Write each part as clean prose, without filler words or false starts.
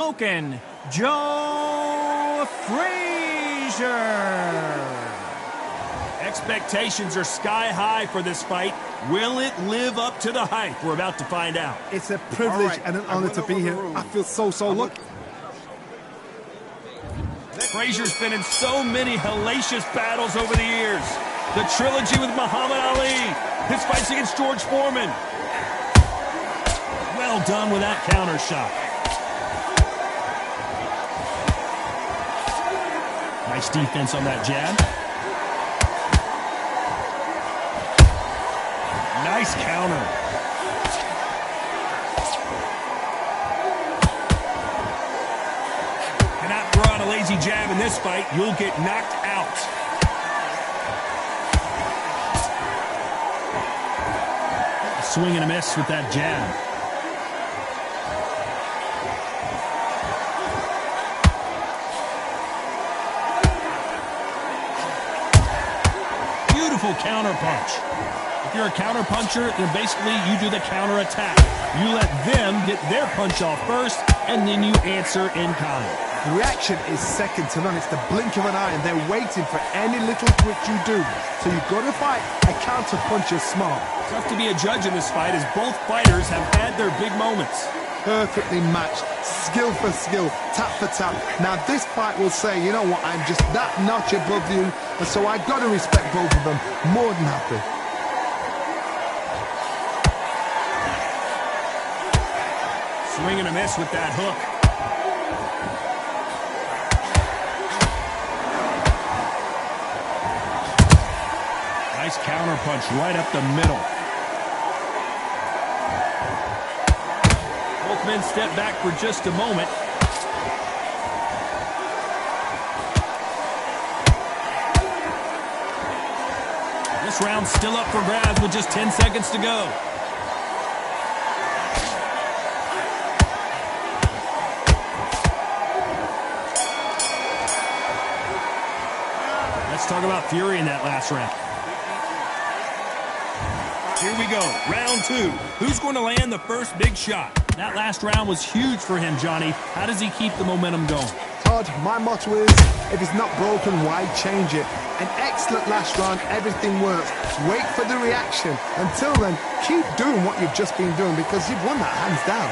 Smokin' Joe Frazier. Expectations are sky high for this fight. Will it live up to the hype? We're about to find out. It's a privilege and an honor to be here. I feel so lucky. Frazier's been in so many hellacious battles over the years. The trilogy with Muhammad Ali, his fights against George Foreman. Well done with that counter shot. Nice defense on that jab. Nice counter. Cannot throw out a lazy jab in this fight. You'll get knocked out. A swing and a miss with that jab. Beautiful counter punch. If you're a counter puncher, then basically you do the counter attack. You let them get their punch off first, and then you answer in kind. The reaction is second to none. It's the blink of an eye, and they're waiting for any little twitch you do. So you've got to fight a counter puncher smart. Tough to be a judge in this fight, as both fighters have had their big moments. Perfectly matched, skill for skill, tap for tap. Now this fight will say, you know what, I'm just that notch above you, and so I've got to respect both of them. More than happy. Swing and a miss with that hook. Nice counter punch right up the middle. Both men step back for just a moment. This round's still up for grabs with just 10 seconds to go. Let's talk about fury in that last round. Here we go, round two. Who's going to land the first big shot? That last round was huge for him, Johnny. How does he keep the momentum going? Todd, my motto is, if it's not broken, why change it? An excellent last round, everything works. Wait for the reaction. Until then, keep doing what you've just been doing because you've won that hands down.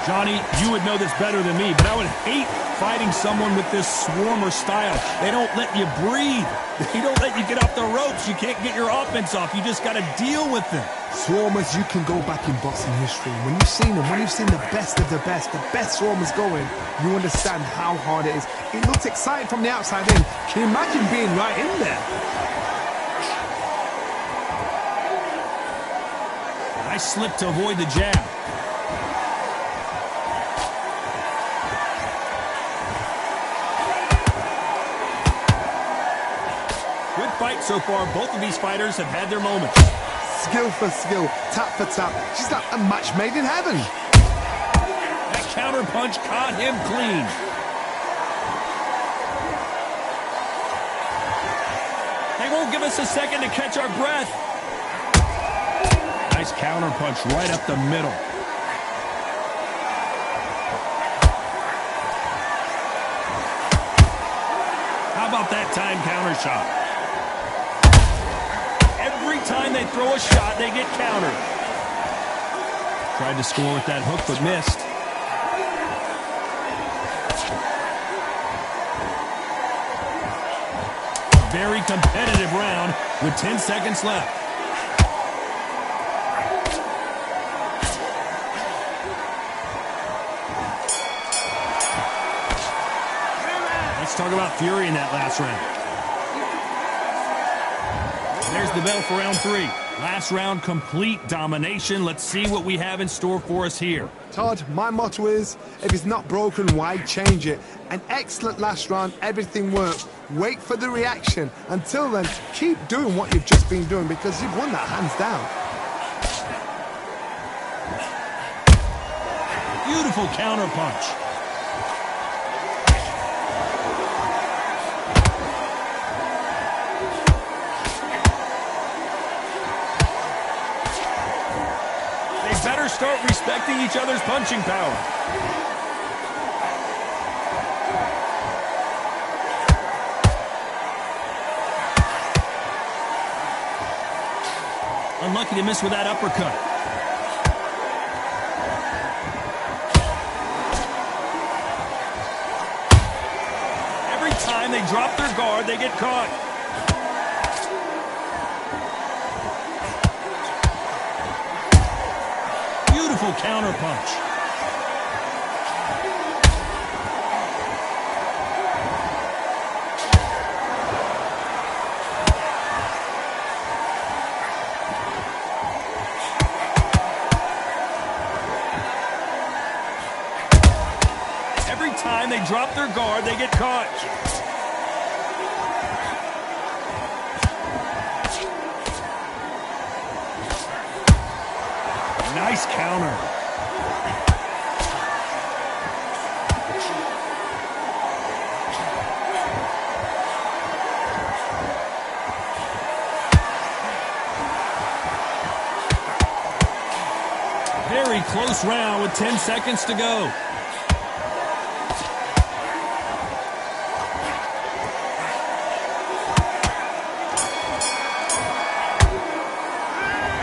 Johnny, you would know this better than me, but I would hate fighting someone with this swarmer style. They don't let you breathe. They don't let you get off the ropes. You can't get your offense off. You just got to deal with them. Swarmers, you can go back in boxing history. When you've seen them, when you've seen the best of the best swarmers going, you understand how hard it is. It looks exciting from the outside in. Can you imagine being right in there? Nice slip to avoid the jab. Fight so far, both of these fighters have had their moments. Skill for skill, tap for tap. She's like a match made in heaven. That counter punch caught him clean. They won't give us a second to catch our breath. Nice counter punch right up the middle. How about that time counter shot? Every time they throw a shot, they get countered. Tried to score with that hook, but missed. Very competitive round with 10 seconds left. Let's talk about fury in that last round. There's the bell for round three. Last round, complete domination. Let's see what we have in store for us here. Todd, my motto is, if it's not broken, why change it? An excellent last round, everything works. Wait for the reaction. Until then, keep doing what you've just been doing because you've won that hands down. Beautiful counter punch. better start respecting each other's punching power. Unlucky to miss with that uppercut. Every time they drop their guard, they get caught. Beautiful counter punch. Every time they drop their guard, they get caught. Nice counter. Very close round with 10 seconds to go.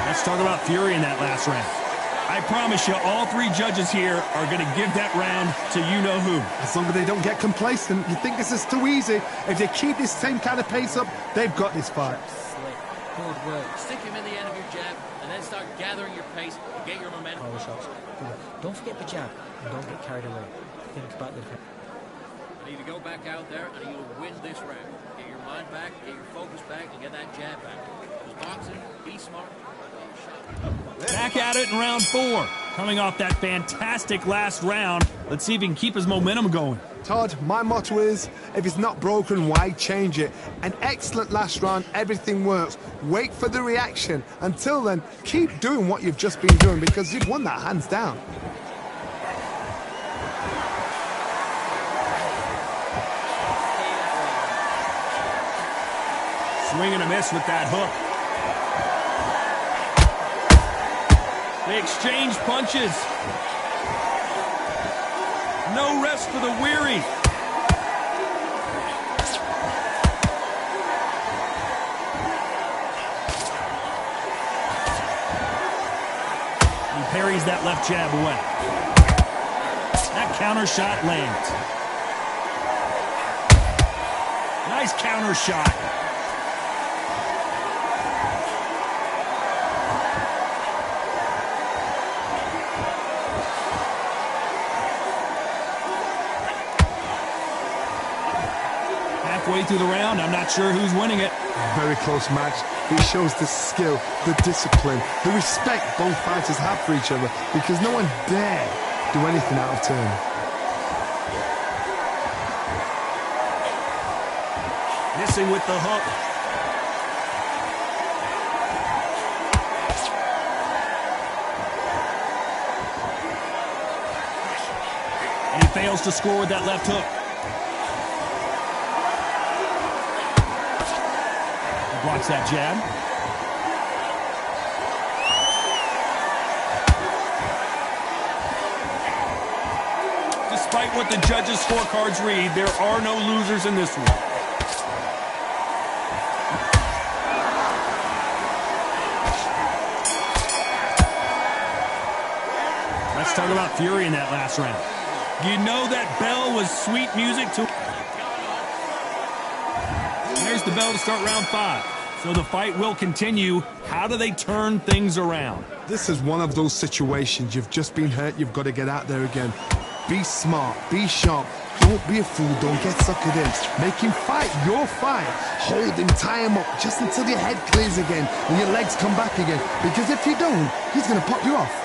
Let's talk about fury in that last round. I promise you, all three judges here are going to give that round to you-know-who. As long as they don't get complacent, you think this is too easy. If they keep this same kind of pace up, they've got this fight. Slick. Good work. Stick him in the end of your jab, and then start gathering your pace and get your momentum. Power shots. Don't forget the jab, and don't get carried away. Think about the... You need to go back out there, and you will win this round. Get your mind back, get your focus back, and get that jab back. Just boxing, be smart. Back at it in round 4. Coming off that fantastic last round, let's see if he can keep his momentum going. Todd, my motto is, if it's not broken, why change it? An excellent last round, everything works. Wait for the reaction. Until then, keep doing what you've just been doing because you've won that hands down. Swing and a miss with that hook. They exchange punches. No rest for the weary. He parries that left jab away. That counter shot lands. Nice counter shot. Halfway through the round, I'm not sure who's winning it. Very close match. It shows the skill, the discipline, the respect both fighters have for each other because no one dare do anything out of turn. Missing with the hook. And he fails to score with that left hook. Blocks that jab. Despite what the judges' scorecards read, there are no losers in this one. Let's talk about fury in that last round. You know that bell was sweet music to... There's the bell to start round 5. So the fight will continue. How do they turn things around? This is one of those situations. You've just been hurt. You've got to get out there again. Be smart. Be sharp. Don't be a fool. Don't get suckered in. Make him fight your fight. Hold him. Tie him up just until your head clears again and your legs come back again. Because if you don't, he's going to pop you off.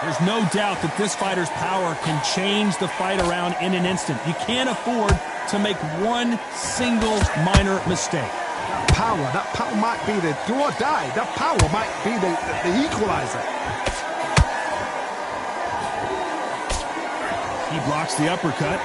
There's no doubt that this fighter's power can change the fight around in an instant. You can't afford to make one single minor mistake. That power might be the do or die. That power might be the equalizer. He blocks the uppercut.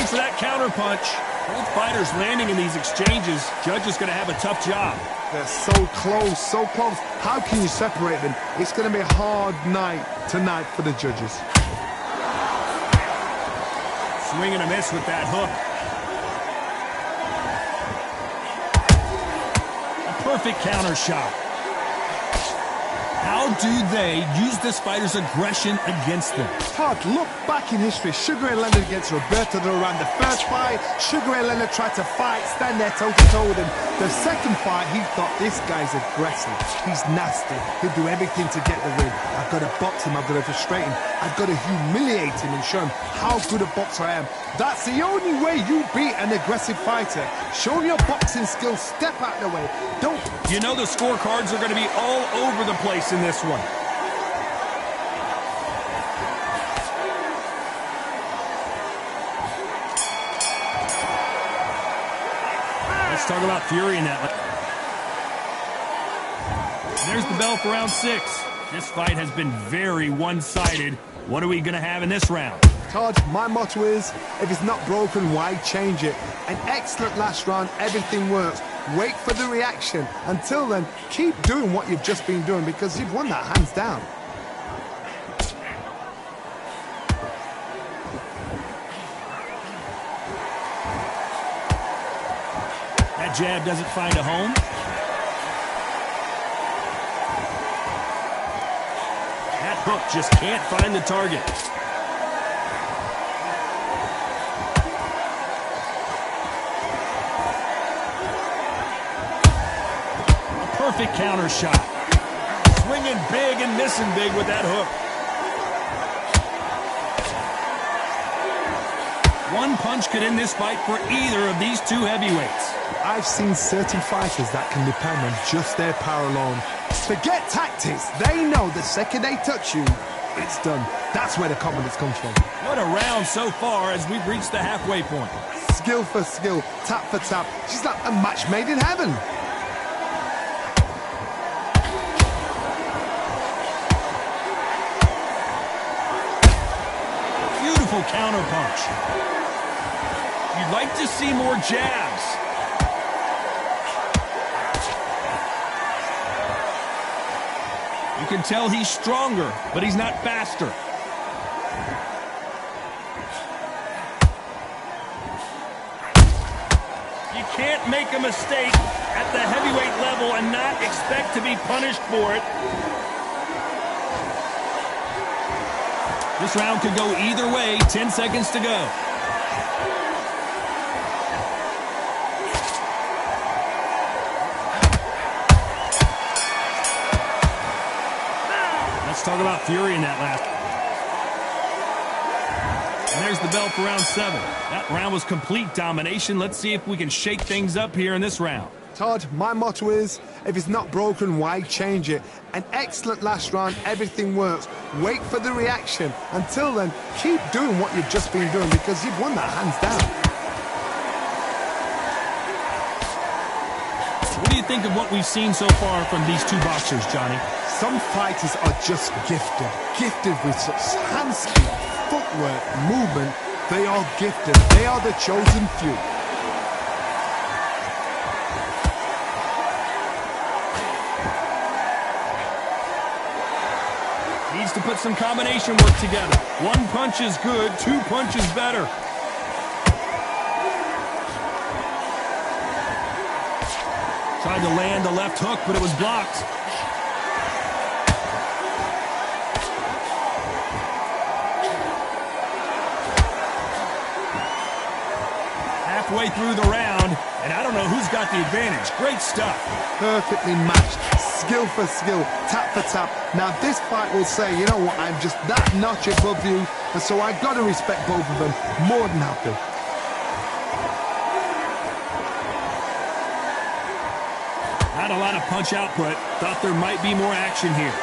for that counter punch. Both fighters landing in these exchanges. Judge is going to have a tough job. They're so close, so close. How can you separate them? It's going to be a hard night tonight for the judges. Swing and a miss with that hook. A perfect counter shot. How do they use this fighter's aggression against them? Todd, look back in history. Sugar Ray Leonard against Roberto Duran. The first fight, Sugar Ray Leonard tried to fight, stand there toe-to-toe with him. The second fight, he thought, this guy's aggressive. He's nasty. He'll do everything to get the win. I've got to box him. I've got to frustrate him. I've got to humiliate him and show him how good a boxer I am. That's the only way you beat an aggressive fighter. Show him your boxing skills. Step out the way. Don't... You know the scorecards are going to be all over the place in this one. Let's talk about Fury in that. There's the bell for round 6. This fight has been very one-sided. What are we going to have in this round? Todd, my motto is, if it's not broken, why change it? An excellent last round, everything works. Wait for the reaction. Until then, keep doing what you've just been doing because you've won that hands down. That jab doesn't find a home. That hook just can't find the target. Perfect counter shot. Swinging big and missing big with that hook. One punch could end this fight for either of these two heavyweights. I've seen certain fighters that can depend on just their power alone. Forget tactics. They know the second they touch you, it's done. That's where the confidence comes from. What a round so far as we've reached the halfway point. Skill for skill, tap for tap. She's like a match made in heaven. Beautiful counter punch. You'd like to see more jabs. You can tell he's stronger, but he's not faster. You can't make a mistake at the heavyweight level and not expect to be punished for it. This round could go either way. 10 seconds to go. Let's talk about Fury in that last. And there's the bell for round 7. That round was complete domination. Let's see if we can shake things up here in this round. Todd, my motto is, if it's not broken, why change it? An excellent last round, everything works. Wait for the reaction. Until then, keep doing what you've just been doing because you've won that hands down. What do you think of what we've seen so far from these two boxers, Johnny? Some fighters are just gifted. Gifted with such hand speed, footwork, movement. They are gifted. They are the chosen few. Needs to put some combination work together. One punch is good, 2 punches better. Tried to land the left hook, but it was blocked. Halfway through the round, and I don't know who's got the advantage. Great stuff. Perfectly matched. Skill for skill, tap for tap. Now this fight will say, you know what, I'm just that notch above you, and so I've got to respect both of them. More than happy. Not a lot of punch output. Thought there might be more action here.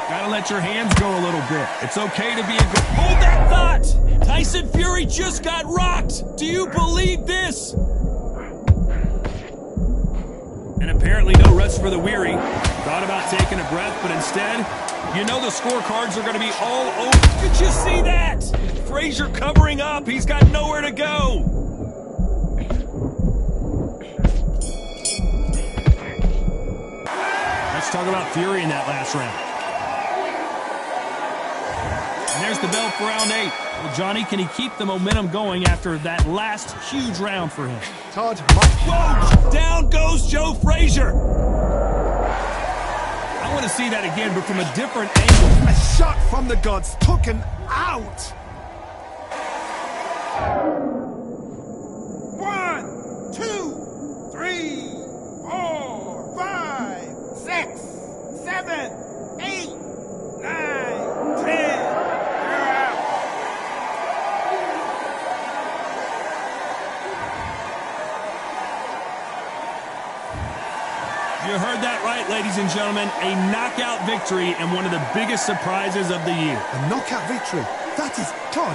Gotta let your hands go a little bit. It's okay to be a good... Hold that thought! Tyson Fury just got rocked! Do you believe this? And apparently no rest for the weary. Thought about taking a breath, but instead, you know the scorecards are going to be all over. Did you see that? Frazier covering up. He's got nowhere to go. Let's talk about fury in that last round. And there's the bell for round 8. Well, Johnny, can he keep the momentum going after that last huge round for him? Todd, Whoa! Down goes Joe Frazier. I want to see that again, but from a different angle. a shot from the gods took him out. 1, 2, 3, 4, 5, 6, 7, 8, 9, 10. You heard that right, ladies and gentlemen. A knockout victory and one of the biggest surprises of the year. A knockout victory. That is, Todd,